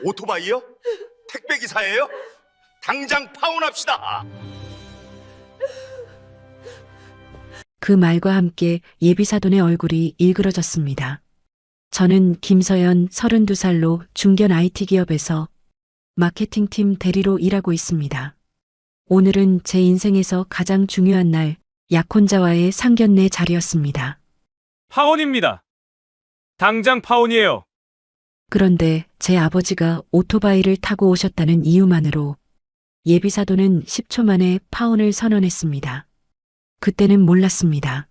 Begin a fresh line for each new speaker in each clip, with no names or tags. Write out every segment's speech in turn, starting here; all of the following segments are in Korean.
오토바이요? 택배기사예요? 당장 파혼합시다.
그 말과 함께 예비사돈의 얼굴이 일그러졌습니다. 저는 김서연 32살로 중견 IT 기업에서 마케팅팀 대리로 일하고 있습니다. 오늘은 제 인생에서 가장 중요한 날, 약혼자와의 상견례 자리였습니다.
파혼입니다. 당장 파혼이에요.
그런데 제 아버지가 오토바이를 타고 오셨다는 이유만으로 예비사돈은 10초 만에 파혼을 선언했습니다. 그때는 몰랐습니다.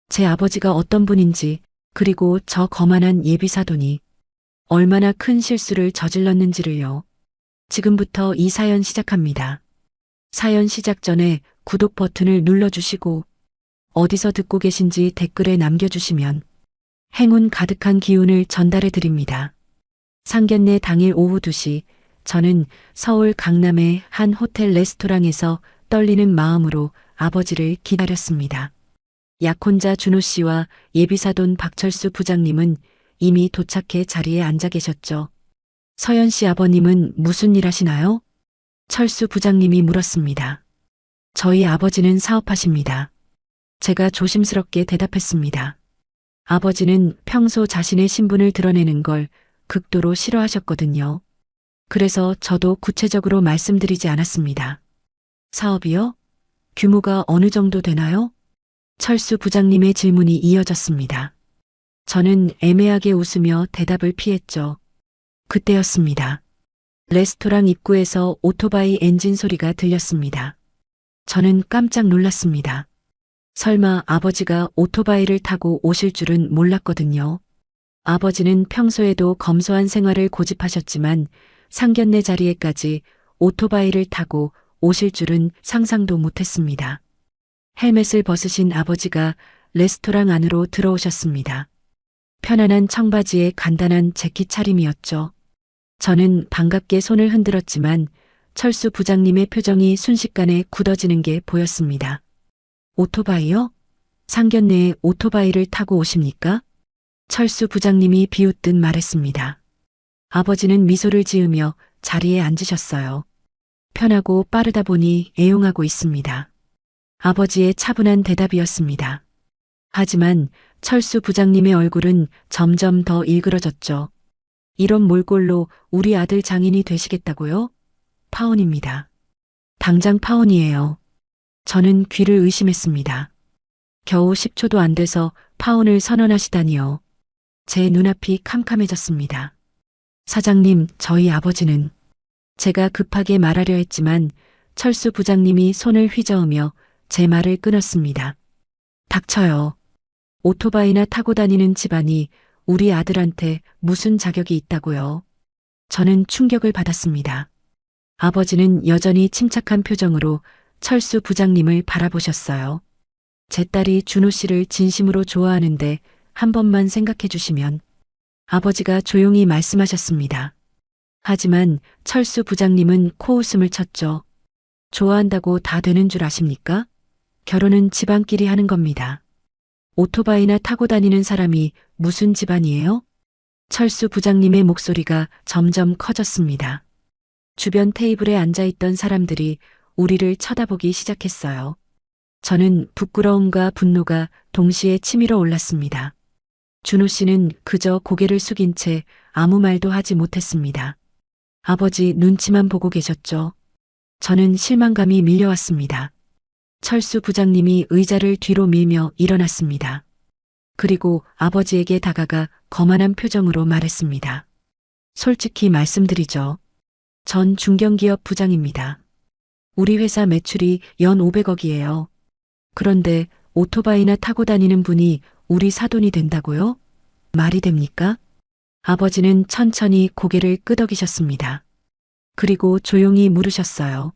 제 아버지가 어떤 분인지, 그리고 저 거만한 예비사돈이 얼마나 큰 실수를 저질렀는지를요. 지금부터 이 사연 시작합니다. 사연 시작 전에 구독 버튼을 눌러주시고 어디서 듣고 계신지 댓글에 남겨주시면 행운 가득한 기운을 전달해 드립니다. 상견례 당일 오후 2시 저는 서울 강남의 한 호텔 레스토랑에서 떨리는 마음으로 아버지를 기다렸습니다. 약혼자 준호 씨와 예비사돈 박철수 부장님은 이미 도착해 자리에 앉아 계셨죠. 서연 씨 아버님은 무슨 일 하시나요? 철수 부장님이 물었습니다. 저희 아버지는 사업하십니다. 제가 조심스럽게 대답했습니다. 아버지는 평소 자신의 신분을 드러내는 걸 극도로 싫어하셨거든요. 그래서 저도 구체적으로 말씀드리지 않았습니다. 사업이요? 규모가 어느 정도 되나요? 철수 부장님의 질문이 이어졌습니다. 저는 애매하게 웃으며 대답을 피했죠. 그때였습니다. 레스토랑 입구에서 오토바이 엔진 소리가 들렸습니다. 저는 깜짝 놀랐습니다. 설마 아버지가 오토바이를 타고 오실 줄은 몰랐거든요. 아버지는 평소에도 검소한 생활을 고집하셨지만 상견례 자리에까지 오토바이를 타고 오실 줄은 상상도 못했습니다. 헬멧을 벗으신 아버지가 레스토랑 안으로 들어오셨습니다. 편안한 청바지에 간단한 재킷 차림이었죠. 저는 반갑게 손을 흔들었지만 철수 부장님의 표정이 순식간에 굳어지는 게 보였습니다. 오토바이요? 상견례에 오토바이를 타고 오십니까? 철수 부장님이 비웃듯 말했습니다. 아버지는 미소를 지으며 자리에 앉으셨어요. 편하고 빠르다 보니 애용하고 있습니다. 아버지의 차분한 대답이었습니다. 하지만 철수 부장님의 얼굴은 점점 더 일그러졌죠. 이런 몰골로 우리 아들 장인이 되시겠다고요? 파혼입니다. 당장 파혼이에요. 저는 귀를 의심했습니다. 겨우 10초도 안 돼서 파혼을 선언하시다니요. 제 눈앞이 캄캄해졌습니다. 사장님, 저희 아버지는... 제가 급하게 말하려 했지만 철수 부장님이 손을 휘저으며 제 말을 끊었습니다. 닥쳐요. 오토바이나 타고 다니는 집안이 우리 아들한테 무슨 자격이 있다고요? 저는 충격을 받았습니다. 아버지는 여전히 침착한 표정으로 철수 부장님을 바라보셨어요. 제 딸이 준호 씨를 진심으로 좋아하는데 한 번만 생각해 주시면. 아버지가 조용히 말씀하셨습니다. 하지만 철수 부장님은 코웃음을 쳤죠. 좋아한다고 다 되는 줄 아십니까? 결혼은 집안끼리 하는 겁니다. 오토바이나 타고 다니는 사람이 무슨 집안이에요? 철수 부장님의 목소리가 점점 커졌습니다. 주변 테이블에 앉아있던 사람들이 우리를 쳐다보기 시작했어요. 저는 부끄러움과 분노가 동시에 치밀어 올랐습니다. 준호 씨는 그저 고개를 숙인 채 아무 말도 하지 못했습니다. 아버지 눈치만 보고 계셨죠. 저는 실망감이 밀려왔습니다. 철수 부장님이 의자를 뒤로 밀며 일어났습니다. 그리고 아버지에게 다가가 거만한 표정으로 말했습니다. 솔직히 말씀드리죠. 전 중견기업 부장입니다. 우리 회사 매출이 연 500억이에요. 그런데 오토바이나 타고 다니는 분이 우리 사돈이 된다고요? 말이 됩니까? 아버지는 천천히 고개를 끄덕이셨습니다. 그리고 조용히 물으셨어요.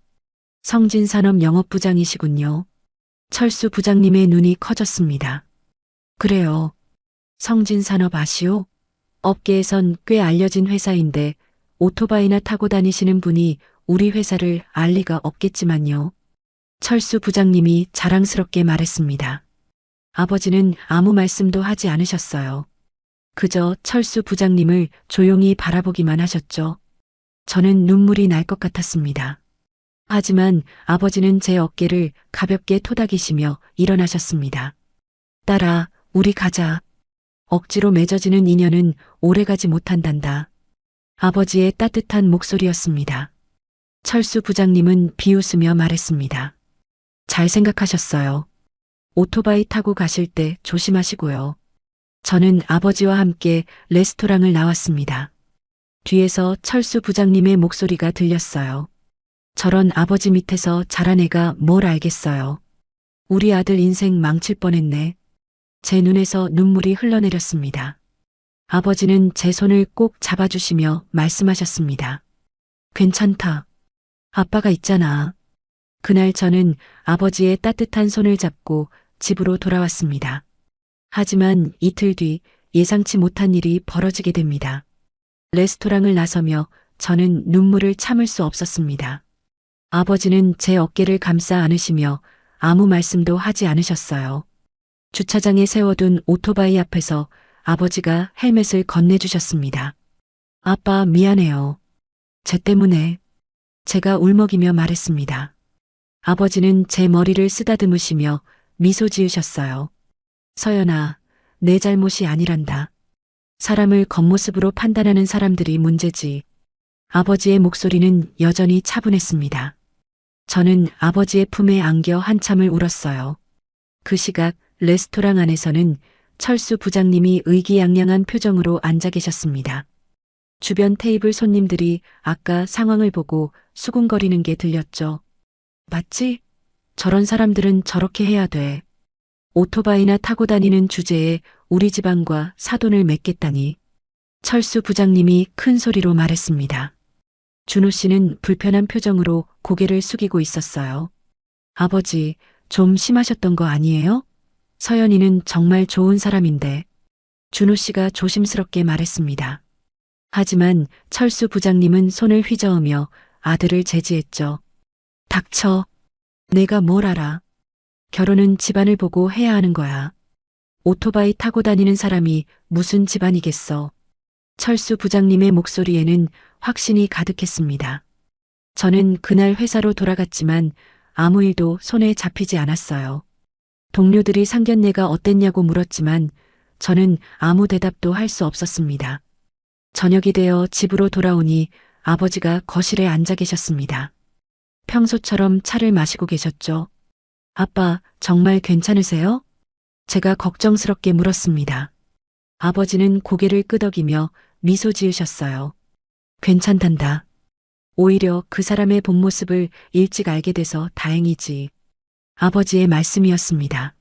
성진산업 영업부장이시군요. 철수 부장님의 눈이 커졌습니다. 그래요. 성진산업 아시오? 업계에선 꽤 알려진 회사인데 오토바이나 타고 다니시는 분이 우리 회사를 알 리가 없겠지만요. 철수 부장님이 자랑스럽게 말했습니다. 아버지는 아무 말씀도 하지 않으셨어요. 그저 철수 부장님을 조용히 바라보기만 하셨죠. 저는 눈물이 날 것 같았습니다. 하지만 아버지는 제 어깨를 가볍게 토닥이시며 일어나셨습니다. 딸아, 우리 가자. 억지로 맺어지는 인연은 오래가지 못한단다. 아버지의 따뜻한 목소리였습니다. 철수 부장님은 비웃으며 말했습니다. 잘 생각하셨어요. 오토바이 타고 가실 때 조심하시고요. 저는 아버지와 함께 레스토랑을 나왔습니다. 뒤에서 철수 부장님의 목소리가 들렸어요. 저런 아버지 밑에서 자란 애가 뭘 알겠어요. 우리 아들 인생 망칠 뻔했네. 제 눈에서 눈물이 흘러내렸습니다. 아버지는 제 손을 꼭 잡아주시며 말씀하셨습니다. 괜찮다. 아빠가 있잖아. 그날 저는 아버지의 따뜻한 손을 잡고 집으로 돌아왔습니다. 하지만 이틀 뒤 예상치 못한 일이 벌어지게 됩니다. 레스토랑을 나서며 저는 눈물을 참을 수 없었습니다. 아버지는 제 어깨를 감싸 안으시며 아무 말씀도 하지 않으셨어요. 주차장에 세워둔 오토바이 앞에서 아버지가 헬멧을 건네주셨습니다. 아빠 미안해요. 쟤 때문에. 제가 울먹이며 말했습니다. 아버지는 제 머리를 쓰다듬으시며 미소 지으셨어요. 서연아, 내 잘못이 아니란다. 사람을 겉모습으로 판단하는 사람들이 문제지. 아버지의 목소리는 여전히 차분했습니다. 저는 아버지의 품에 안겨 한참을 울었어요. 그 시각 레스토랑 안에서는 철수 부장님이 의기양양한 표정으로 앉아 계셨습니다. 주변 테이블 손님들이 아까 상황을 보고 수군거리는 게 들렸죠. 맞지? 저런 사람들은 저렇게 해야 돼. 오토바이나 타고 다니는 주제에 우리 집안과 사돈을 맺겠다니. 철수 부장님이 큰 소리로 말했습니다. 준호 씨는 불편한 표정으로 고개를 숙이고 있었어요. 아버지, 좀 심하셨던 거 아니에요? 서연이는 정말 좋은 사람인데. 준호 씨가 조심스럽게 말했습니다. 하지만 철수 부장님은 손을 휘저으며 아들을 제지했죠. 닥쳐. 내가 뭘 알아. 결혼은 집안을 보고 해야 하는 거야. 오토바이 타고 다니는 사람이 무슨 집안이겠어. 철수 부장님의 목소리에는 확신이 가득했습니다. 저는 그날 회사로 돌아갔지만 아무 일도 손에 잡히지 않았어요. 동료들이 상견례가 어땠냐고 물었지만 저는 아무 대답도 할 수 없었습니다. 저녁이 되어 집으로 돌아오니 아버지가 거실에 앉아 계셨습니다. 평소처럼 차를 마시고 계셨죠. 아빠, 정말 괜찮으세요? 제가 걱정스럽게 물었습니다. 아버지는 고개를 끄덕이며 미소 지으셨어요. 괜찮단다. 오히려 그 사람의 본 모습을 일찍 알게 돼서 다행이지. 아버지의 말씀이었습니다.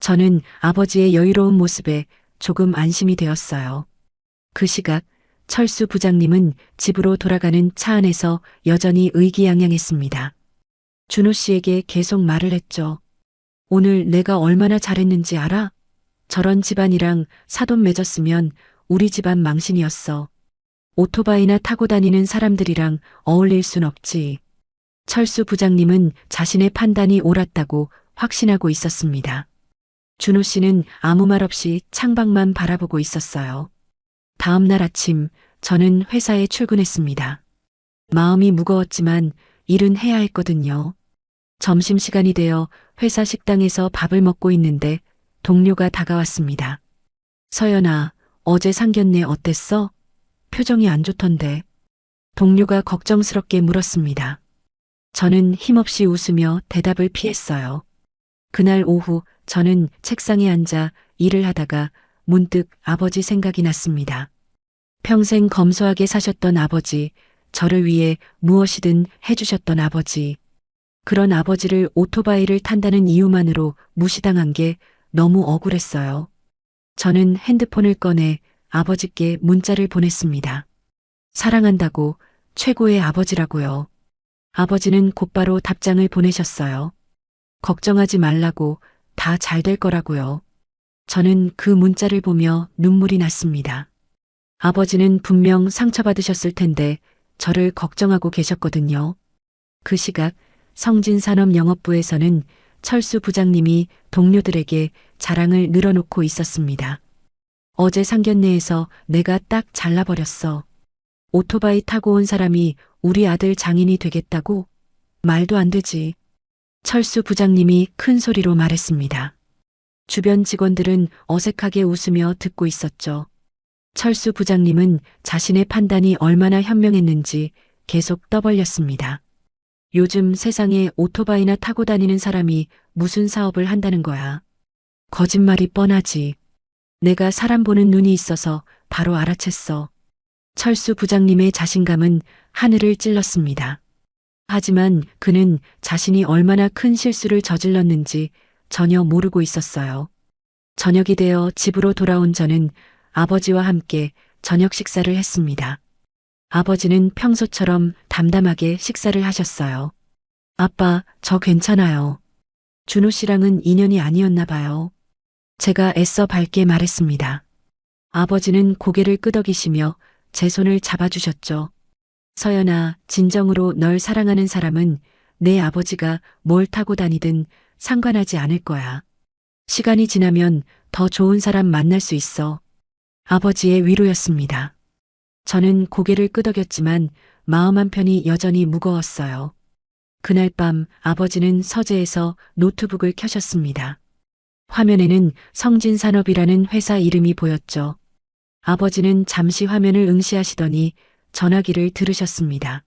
저는 아버지의 여유로운 모습에 조금 안심이 되었어요. 그 시각 철수 부장님은 집으로 돌아가는 차 안에서 여전히 의기양양했습니다. 준호 씨에게 계속 말을 했죠. 오늘 내가 얼마나 잘했는지 알아? 저런 집안이랑 사돈 맺었으면 우리 집안 망신이었어. 오토바이나 타고 다니는 사람들이랑 어울릴 순 없지. 철수 부장님은 자신의 판단이 옳았다고 확신하고 있었습니다. 준호 씨는 아무 말 없이 창밖만 바라보고 있었어요. 다음 날 아침 저는 회사에 출근했습니다. 마음이 무거웠지만 일은 해야 했거든요. 점심시간이 되어 회사 식당에서 밥을 먹고 있는데 동료가 다가왔습니다. 서연아, 어제 상견례 어땠어? 표정이 안 좋던데. 동료가 걱정스럽게 물었습니다. 저는 힘없이 웃으며 대답을 피했어요. 그날 오후 저는 책상에 앉아 일을 하다가 문득 아버지 생각이 났습니다. 평생 검소하게 사셨던 아버지, 저를 위해 무엇이든 해주셨던 아버지. 그런 아버지를 오토바이를 탄다는 이유만으로 무시당한 게 너무 억울했어요. 저는 핸드폰을 꺼내 아버지께 문자를 보냈습니다. 사랑한다고, 최고의 아버지라고요. 아버지는 곧바로 답장을 보내셨어요. 걱정하지 말라고, 다 잘 될 거라고요. 저는 그 문자를 보며 눈물이 났습니다. 아버지는 분명 상처받으셨을 텐데 저를 걱정하고 계셨거든요. 그 시각 성진산업영업부에서는 철수 부장님이 동료들에게 자랑을 늘어놓고 있었습니다. 어제 상견례에서 내가 딱 잘라버렸어. 오토바이 타고 온 사람이 우리 아들 장인이 되겠다고? 말도 안 되지. 철수 부장님이 큰 소리로 말했습니다. 주변 직원들은 어색하게 웃으며 듣고 있었죠. 철수 부장님은 자신의 판단이 얼마나 현명했는지 계속 떠벌렸습니다. 요즘 세상에 오토바이나 타고 다니는 사람이 무슨 사업을 한다는 거야. 거짓말이 뻔하지. 내가 사람 보는 눈이 있어서 바로 알아챘어. 철수 부장님의 자신감은 하늘을 찔렀습니다. 하지만 그는 자신이 얼마나 큰 실수를 저질렀는지 전혀 모르고 있었어요. 저녁이 되어 집으로 돌아온 저는 아버지와 함께 저녁 식사를 했습니다. 아버지는 평소처럼 담담하게 식사를 하셨어요. 아빠, 저 괜찮아요. 준호 씨랑은 인연이 아니었나 봐요. 제가 애써 밝게 말했습니다. 아버지는 고개를 끄덕이시며 제 손을 잡아주셨죠. 서연아, 진정으로 널 사랑하는 사람은 내 아버지가 뭘 타고 다니든 상관하지 않을 거야. 시간이 지나면 더 좋은 사람 만날 수 있어. 아버지의 위로였습니다. 저는 고개를 끄덕였지만 마음 한편이 여전히 무거웠어요. 그날 밤 아버지는 서재에서 노트북을 켜셨습니다. 화면에는 성진산업이라는 회사 이름이 보였죠. 아버지는 잠시 화면을 응시하시더니 전화기를 들으셨습니다.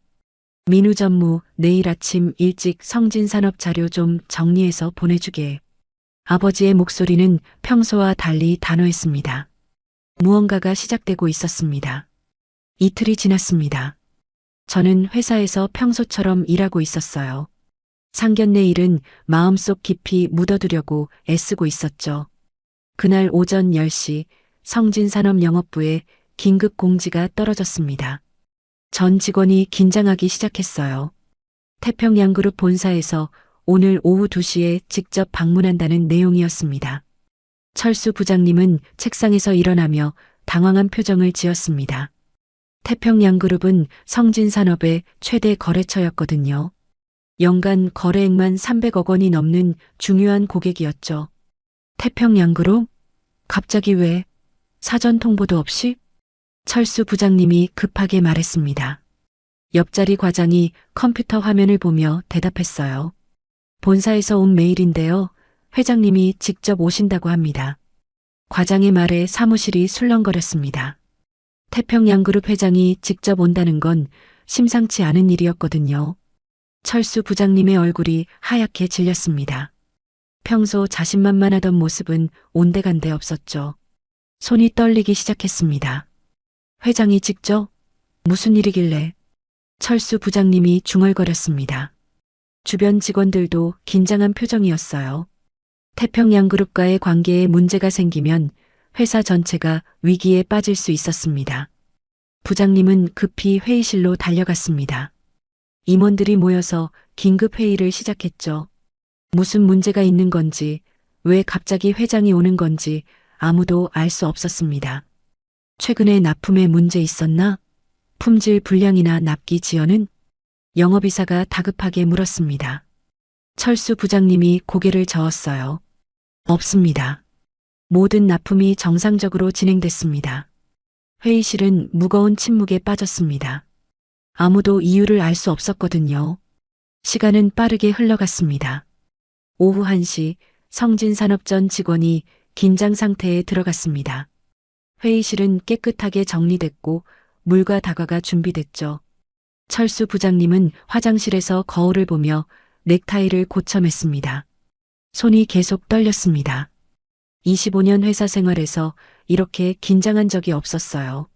민우 전무, 내일 아침 일찍 성진산업 자료 좀 정리해서 보내주게. 아버지의 목소리는 평소와 달리 단호했습니다. 무언가가 시작되고 있었습니다. 이틀이 지났습니다. 저는 회사에서 평소처럼 일하고 있었어요. 상견례 일은 마음속 깊이 묻어두려고 애쓰고 있었죠. 그날 오전 10시 성진산업 영업부에 긴급 공지가 떨어졌습니다. 전 직원이 긴장하기 시작했어요. 태평양그룹 본사에서 오늘 오후 2시에 직접 방문한다는 내용이었습니다. 철수 부장님은 책상에서 일어나며 당황한 표정을 지었습니다. 태평양그룹은 성진산업의 최대 거래처였거든요. 연간 거래액만 300억 원이 넘는 중요한 고객이었죠. 태평양그룹? 갑자기 왜? 사전 통보도 없이? 철수 부장님이 급하게 말했습니다. 옆자리 과장이 컴퓨터 화면을 보며 대답했어요. 본사에서 온 메일인데요. 회장님이 직접 오신다고 합니다. 과장의 말에 사무실이 술렁거렸습니다. 태평양그룹 회장이 직접 온다는 건 심상치 않은 일이었거든요. 철수 부장님의 얼굴이 하얗게 질렸습니다. 평소 자신만만하던 모습은 온데간데 없었죠. 손이 떨리기 시작했습니다. 회장이 직접? 무슨 일이길래? 철수 부장님이 중얼거렸습니다. 주변 직원들도 긴장한 표정이었어요. 태평양그룹과의 관계에 문제가 생기면 회사 전체가 위기에 빠질 수 있었습니다. 부장님은 급히 회의실로 달려갔습니다. 임원들이 모여서 긴급 회의를 시작했죠. 무슨 문제가 있는 건지, 왜 갑자기 회장이 오는 건지 아무도 알 수 없었습니다. 최근에 납품에 문제 있었나? 품질 불량이나 납기 지연은? 영업이사가 다급하게 물었습니다. 철수 부장님이 고개를 저었어요. 없습니다. 모든 납품이 정상적으로 진행됐습니다. 회의실은 무거운 침묵에 빠졌습니다. 아무도 이유를 알 수 없었거든요. 시간은 빠르게 흘러갔습니다. 오후 1시 성진산업 전 직원이 긴장 상태에 들어갔습니다. 회의실은 깨끗하게 정리됐고 물과 다과가 준비됐죠. 철수 부장님은 화장실에서 거울을 보며 넥타이를 고쳐맸습니다. 손이 계속 떨렸습니다. 25년 회사 생활에서 이렇게 긴장한 적이 없었어요.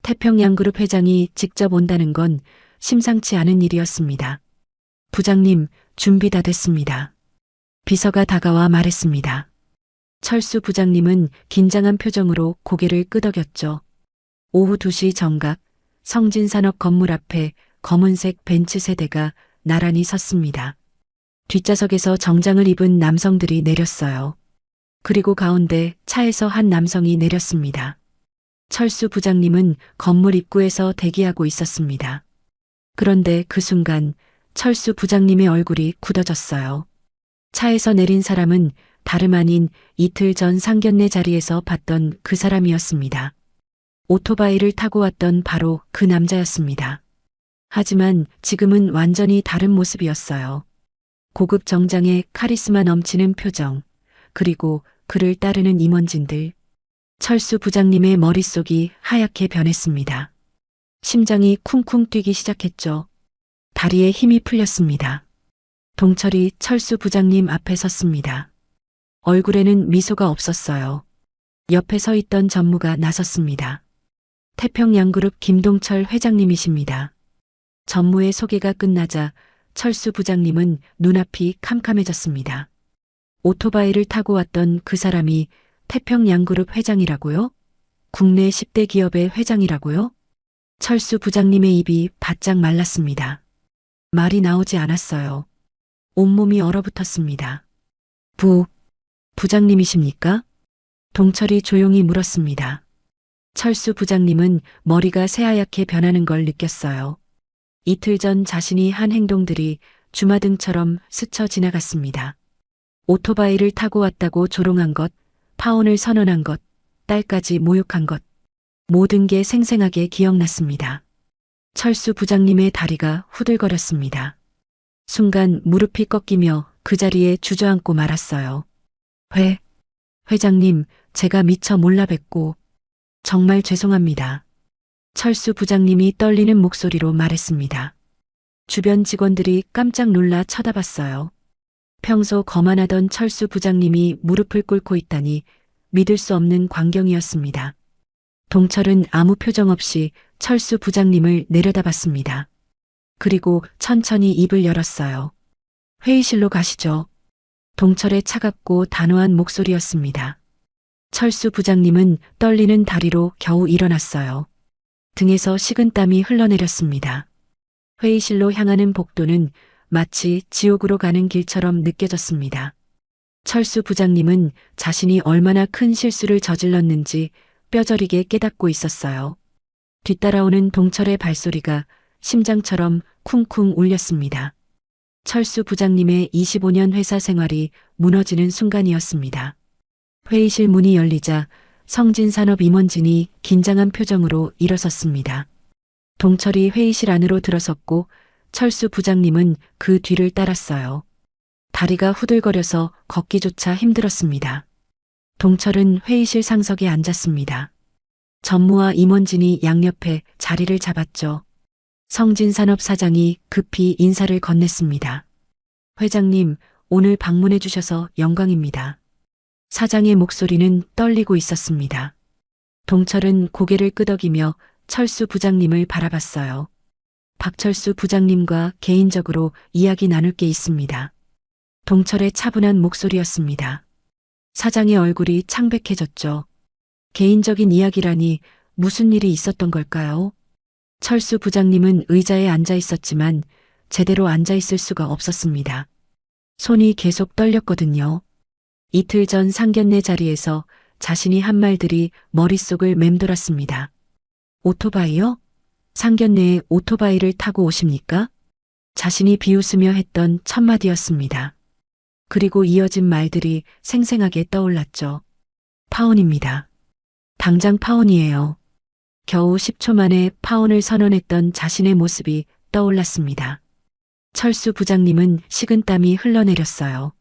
태평양그룹 회장이 직접 온다는 건 심상치 않은 일이었습니다. 부장님, 준비 다 됐습니다. 비서가 다가와 말했습니다. 철수 부장님은 긴장한 표정으로 고개를 끄덕였죠. 오후 2시 정각, 성진산업 건물 앞에 검은색 벤츠 세대가 나란히 섰습니다. 뒷좌석에서 정장을 입은 남성들이 내렸어요. 그리고 가운데 차에서 한 남성이 내렸습니다. 철수 부장님은 건물 입구에서 대기하고 있었습니다. 그런데 그 순간 철수 부장님의 얼굴이 굳어졌어요. 차에서 내린 사람은 다름 아닌 이틀 전 상견례 자리에서 봤던 그 사람이었습니다. 오토바이를 타고 왔던 바로 그 남자였습니다. 하지만 지금은 완전히 다른 모습이었어요. 고급 정장에 카리스마 넘치는 표정, 그리고 그를 따르는 임원진들. 철수 부장님의 머릿속이 하얗게 변했습니다. 심장이 쿵쿵 뛰기 시작했죠. 다리에 힘이 풀렸습니다. 동철이 철수 부장님 앞에 섰습니다. 얼굴에는 미소가 없었어요. 옆에 서 있던 전무가 나섰습니다. 태평양그룹 김동철 회장님이십니다. 전무의 소개가 끝나자 철수 부장님은 눈앞이 캄캄해졌습니다. 오토바이를 타고 왔던 그 사람이 태평양그룹 회장이라고요? 국내 10대 기업의 회장이라고요? 철수 부장님의 입이 바짝 말랐습니다. 말이 나오지 않았어요. 온몸이 얼어붙었습니다. 부장님이십니까? 동철이 조용히 물었습니다. 철수 부장님은 머리가 새하얗게 변하는 걸 느꼈어요. 이틀 전 자신이 한 행동들이 주마등처럼 스쳐 지나갔습니다. 오토바이를 타고 왔다고 조롱한 것, 파혼을 선언한 것, 딸까지 모욕한 것. 모든 게 생생하게 기억났습니다. 철수 부장님의 다리가 후들거렸습니다. 순간 무릎이 꺾이며 그 자리에 주저앉고 말았어요. 회장님, 제가 미처 몰라 뵙고 정말 죄송합니다. 철수 부장님이 떨리는 목소리로 말했습니다. 주변 직원들이 깜짝 놀라 쳐다봤어요. 평소 거만하던 철수 부장님이 무릎을 꿇고 있다니 믿을 수 없는 광경이었습니다. 동철은 아무 표정 없이 철수 부장님을 내려다봤습니다. 그리고 천천히 입을 열었어요. 회의실로 가시죠. 동철의 차갑고 단호한 목소리였습니다. 철수 부장님은 떨리는 다리로 겨우 일어났어요. 등에서 식은땀이 흘러내렸습니다. 회의실로 향하는 복도는 마치 지옥으로 가는 길처럼 느껴졌습니다. 철수 부장님은 자신이 얼마나 큰 실수를 저질렀는지 뼈저리게 깨닫고 있었어요. 뒤따라오는 동철의 발소리가 심장처럼 쿵쿵 울렸습니다. 철수 부장님의 25년 회사 생활이 무너지는 순간이었습니다. 회의실 문이 열리자 성진산업 임원진이 긴장한 표정으로 일어섰습니다. 동철이 회의실 안으로 들어섰고 철수 부장님은 그 뒤를 따랐어요. 다리가 후들거려서 걷기조차 힘들었습니다. 동철은 회의실 상석에 앉았습니다. 전무와 임원진이 양옆에 자리를 잡았죠. 성진산업 사장이 급히 인사를 건넸습니다. 회장님, 오늘 방문해 주셔서 영광입니다. 사장의 목소리는 떨리고 있었습니다. 동철은 고개를 끄덕이며 철수 부장님을 바라봤어요. 박철수 부장님과 개인적으로 이야기 나눌 게 있습니다. 동철의 차분한 목소리였습니다. 사장의 얼굴이 창백해졌죠. 개인적인 이야기라니 무슨 일이 있었던 걸까요? 철수 부장님은 의자에 앉아 있었지만 제대로 앉아 있을 수가 없었습니다. 손이 계속 떨렸거든요. 이틀 전 상견례 자리에서 자신이 한 말들이 머릿속을 맴돌았습니다. 오토바이요? 상견례에 오토바이를 타고 오십니까? 자신이 비웃으며 했던 첫마디였습니다. 그리고 이어진 말들이 생생하게 떠올랐죠. 파혼입니다. 당장 파혼이에요. 겨우 10초 만에 파혼을 선언했던 자신의 모습이 떠올랐습니다. 철수 부장님은 식은땀이 흘러내렸어요.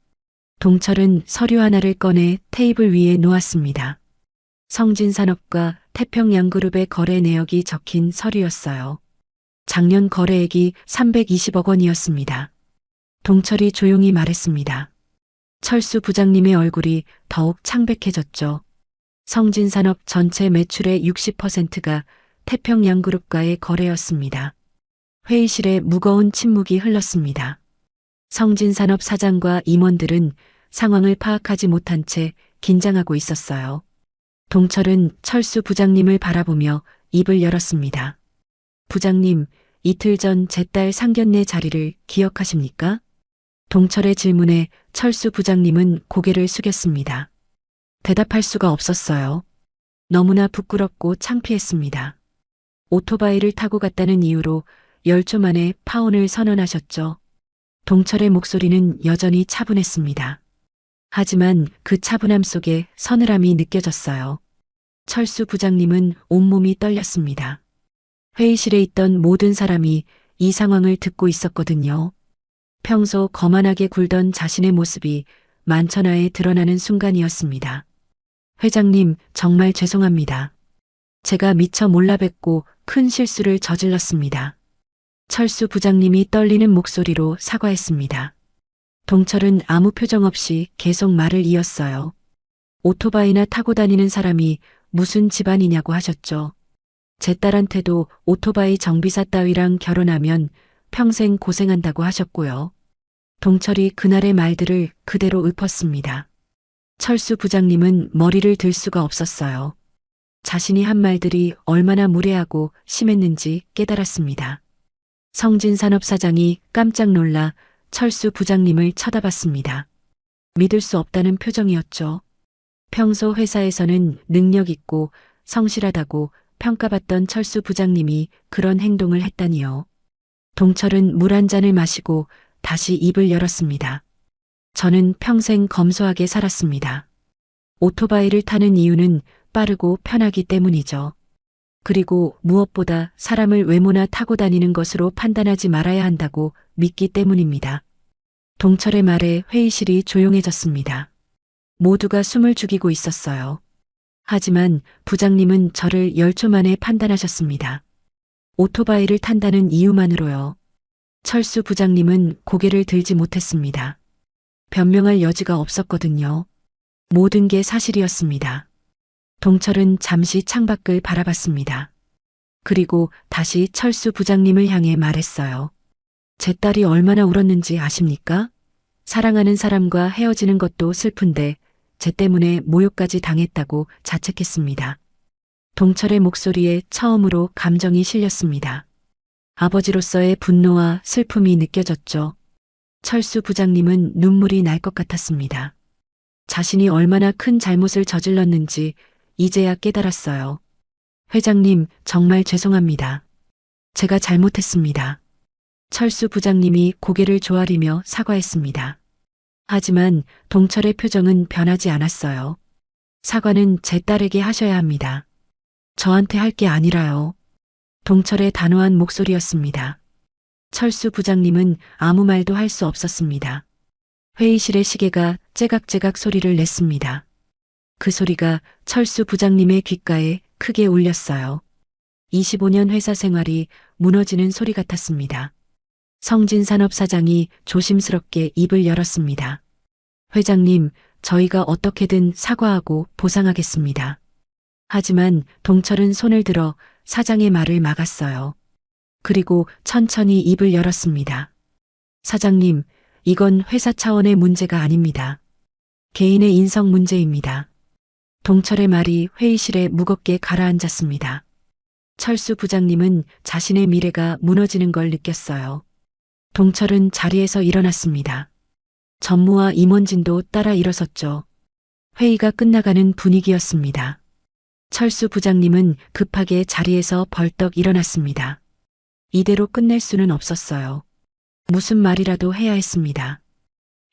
동철은 서류 하나를 꺼내 테이블 위에 놓았습니다. 성진산업과 태평양그룹의 거래 내역이 적힌 서류였어요. 작년 거래액이 320억 원이었습니다. 동철이 조용히 말했습니다. 철수 부장님의 얼굴이 더욱 창백해졌죠. 성진산업 전체 매출의 60%가 태평양그룹과의 거래였습니다. 회의실에 무거운 침묵이 흘렀습니다. 성진산업 사장과 임원들은 상황을 파악하지 못한 채 긴장하고 있었어요. 동철은 철수 부장님을 바라보며 입을 열었습니다. 부장님, 이틀 전 제 딸 상견례 자리를 기억하십니까? 동철의 질문에 철수 부장님은 고개를 숙였습니다. 대답할 수가 없었어요. 너무나 부끄럽고 창피했습니다. 오토바이를 타고 갔다는 이유로 10초 만에 파혼을 선언하셨죠. 동철의 목소리는 여전히 차분했습니다. 하지만 그 차분함 속에 서늘함이 느껴졌어요. 철수 부장님은 온몸이 떨렸습니다. 회의실에 있던 모든 사람이 이 상황을 듣고 있었거든요. 평소 거만하게 굴던 자신의 모습이 만천하에 드러나는 순간이었습니다. 회장님, 정말 죄송합니다. 제가 미처 몰라뵙고 큰 실수를 저질렀습니다. 철수 부장님이 떨리는 목소리로 사과했습니다. 동철은 아무 표정 없이 계속 말을 이었어요. 오토바이나 타고 다니는 사람이 무슨 집안이냐고 하셨죠. 제 딸한테도 오토바이 정비사 따위랑 결혼하면 평생 고생한다고 하셨고요. 동철이 그날의 말들을 그대로 읊었습니다. 철수 부장님은 머리를 들 수가 없었어요. 자신이 한 말들이 얼마나 무례하고 심했는지 깨달았습니다. 성진 산업사장이 깜짝 놀라 철수 부장님을 쳐다봤습니다. 믿을 수 없다는 표정이었죠. 평소 회사에서는 능력 있고 성실하다고 평가받던 철수 부장님이 그런 행동을 했다니요. 동철은 물 한 잔을 마시고 다시 입을 열었습니다. 저는 평생 검소하게 살았습니다. 오토바이를 타는 이유는 빠르고 편하기 때문이죠. 그리고 무엇보다 사람을 외모나 타고 다니는 것으로 판단하지 말아야 한다고 믿기 때문입니다. 동철의 말에 회의실이 조용해졌습니다. 모두가 숨을 죽이고 있었어요. 하지만 부장님은 저를 10초 만에 판단하셨습니다. 오토바이를 탄다는 이유만으로요. 철수 부장님은 고개를 들지 못했습니다. 변명할 여지가 없었거든요. 모든 게 사실이었습니다. 동철은 잠시 창밖을 바라봤습니다. 그리고 다시 철수 부장님을 향해 말했어요. 제 딸이 얼마나 울었는지 아십니까? 사랑하는 사람과 헤어지는 것도 슬픈데 제 때문에 모욕까지 당했다고 자책했습니다. 동철의 목소리에 처음으로 감정이 실렸습니다. 아버지로서의 분노와 슬픔이 느껴졌죠. 철수 부장님은 눈물이 날 것 같았습니다. 자신이 얼마나 큰 잘못을 저질렀는지 이제야 깨달았어요. 회장님, 정말 죄송합니다. 제가 잘못했습니다. 철수 부장님이 고개를 조아리며 사과했습니다. 하지만 동철의 표정은 변하지 않았어요. 사과는 제 딸에게 하셔야 합니다. 저한테 할 게 아니라요. 동철의 단호한 목소리였습니다. 철수 부장님은 아무 말도 할 수 없었습니다. 회의실의 시계가 째각째각 소리를 냈습니다. 그 소리가 철수 부장님의 귓가에 크게 울렸어요. 25년 회사 생활이 무너지는 소리 같았습니다. 성진 산업사장이 조심스럽게 입을 열었습니다. 회장님, 저희가 어떻게든 사과하고 보상하겠습니다. 하지만 동철은 손을 들어 사장의 말을 막았어요. 그리고 천천히 입을 열었습니다. 사장님, 이건 회사 차원의 문제가 아닙니다. 개인의 인성 문제입니다. 동철의 말이 회의실에 무겁게 가라앉았습니다. 철수 부장님은 자신의 미래가 무너지는 걸 느꼈어요. 동철은 자리에서 일어났습니다. 전무와 임원진도 따라 일어섰죠. 회의가 끝나가는 분위기였습니다. 철수 부장님은 급하게 자리에서 벌떡 일어났습니다. 이대로 끝낼 수는 없었어요. 무슨 말이라도 해야 했습니다.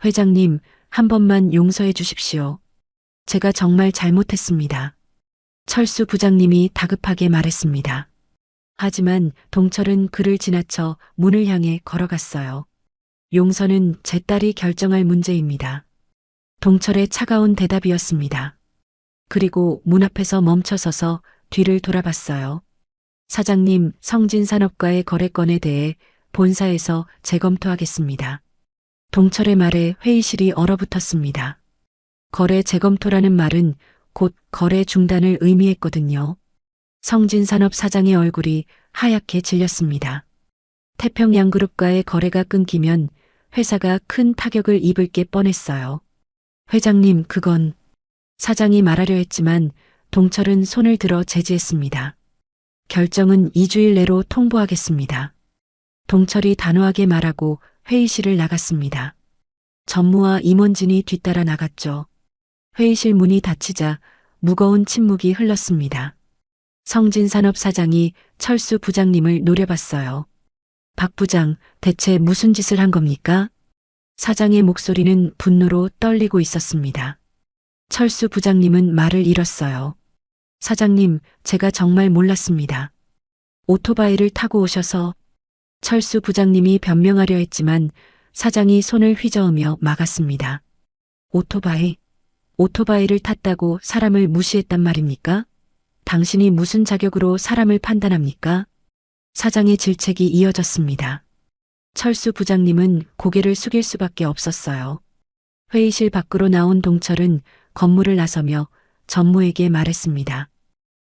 회장님, 한 번만 용서해 주십시오. 제가 정말 잘못했습니다. 철수 부장님이 다급하게 말했습니다. 하지만 동철은 그를 지나쳐 문을 향해 걸어갔어요. 용서는 제 딸이 결정할 문제입니다. 동철의 차가운 대답이었습니다. 그리고 문 앞에서 멈춰서서 뒤를 돌아봤어요. 사장님, 성진산업과의 거래건에 대해 본사에서 재검토하겠습니다. 동철의 말에 회의실이 얼어붙었습니다. 거래 재검토라는 말은 곧 거래 중단을 의미했거든요. 성진산업 사장의 얼굴이 하얗게 질렸습니다. 태평양그룹과의 거래가 끊기면 회사가 큰 타격을 입을 게 뻔했어요. 회장님, 그건... 사장이 말하려 했지만 동철은 손을 들어 제지했습니다. 결정은 2주일 내로 통보하겠습니다. 동철이 단호하게 말하고 회의실을 나갔습니다. 전무와 임원진이 뒤따라 나갔죠. 회의실 문이 닫히자 무거운 침묵이 흘렀습니다. 성진산업 사장이 철수 부장님을 노려봤어요. 박 부장, 대체 무슨 짓을 한 겁니까? 사장의 목소리는 분노로 떨리고 있었습니다. 철수 부장님은 말을 잃었어요. 사장님, 제가 정말 몰랐습니다. 오토바이를 타고 오셔서 철수 부장님이 변명하려 했지만 사장이 손을 휘저으며 막았습니다. 오토바이를 탔다고 사람을 무시했단 말입니까? 당신이 무슨 자격으로 사람을 판단합니까? 사장의 질책이 이어졌습니다. 철수 부장님은 고개를 숙일 수밖에 없었어요. 회의실 밖으로 나온 동철은 건물을 나서며 전무에게 말했습니다.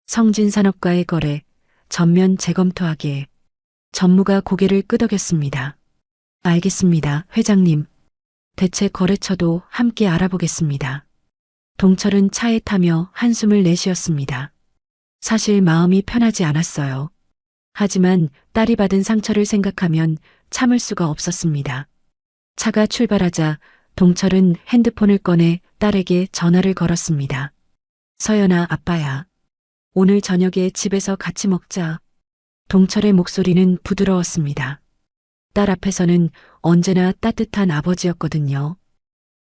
성진산업과의 거래, 전면 재검토하게. 전무가 고개를 끄덕였습니다. 알겠습니다, 회장님. 대체 거래처도 함께 알아보겠습니다. 동철은 차에 타며 한숨을 내쉬었습니다. 사실 마음이 편하지 않았어요. 하지만 딸이 받은 상처를 생각하면 참을 수가 없었습니다. 차가 출발하자 동철은 핸드폰을 꺼내 딸에게 전화를 걸었습니다. 서연아, 아빠야. 오늘 저녁에 집에서 같이 먹자. 동철의 목소리는 부드러웠습니다. 딸 앞에서는 언제나 따뜻한 아버지였거든요.